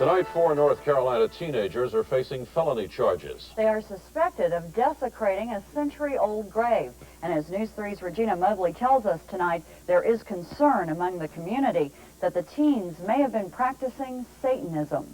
Tonight, 4 North Carolina teenagers are facing felony charges. They are suspected of desecrating a century-old grave. And as News 3's Regina Mobley tells us tonight, there is concern among the community that the teens may have been practicing Satanism.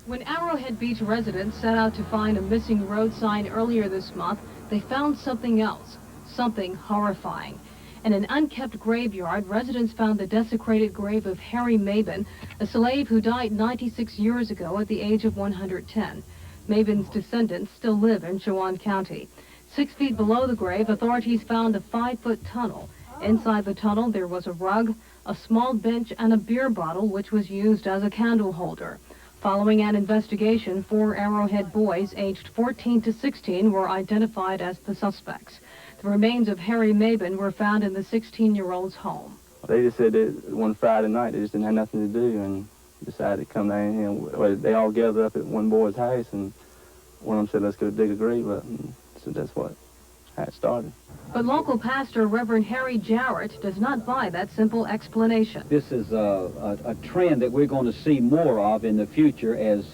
When Arrowhead Beach residents set out to find a missing road sign earlier this month, they found something else, something horrifying. In an unkept graveyard, residents found the desecrated grave of Harry Mabin, a slave who died 96 years ago at the age of 110. Mabin's descendants still live in Chowan County. 6 feet below the grave, authorities found a 5-foot tunnel. Inside the tunnel, there was a rug, a small bench, and a beer bottle, which was used as a candle holder. Following an investigation, 4 Arrowhead boys aged 14 to 16 were identified as the suspects. The remains of Harry Mabin were found in the 16-year-old's home. They just said that one Friday night they just didn't have nothing to do and decided to come down here. Well, they all gathered up at one boy's house, and one of them said, "Let's go dig a grave up." And so that's how it started. But local pastor Reverend Harry Jarrett does not buy that simple explanation. This is a trend that we're going to see more of in the future as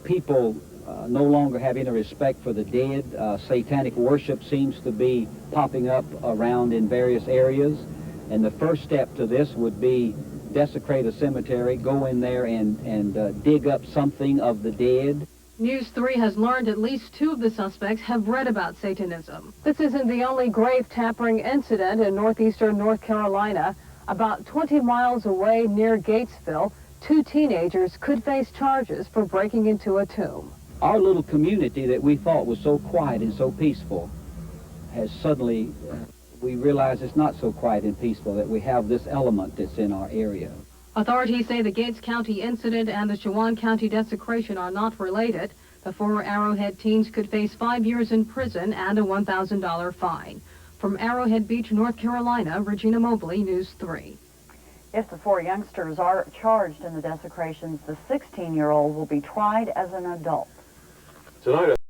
people no longer have any respect for the dead. Satanic worship seems to be popping up around in various areas. And the first step to this would be desecrate a cemetery, go in there and dig up something of the dead. News 3 has learned at least 2 of the suspects have read about Satanism. This isn't the only grave tampering incident in northeastern North Carolina. About 20 miles away near Gatesville, 2 teenagers could face charges for breaking into a tomb. Our little community that we thought was so quiet and so peaceful has suddenly, we realize it's not so quiet and peaceful, that we have this element that's in our area. Authorities say the Gates County incident and the Chowan County desecration are not related. The 4 Arrowhead teens could face 5 years in prison and a $1,000 fine. From Arrowhead Beach, North Carolina, Regina Mobley, News 3. If the 4 youngsters are charged in the desecrations, the 16-year-old will be tried as an adult. Tonight,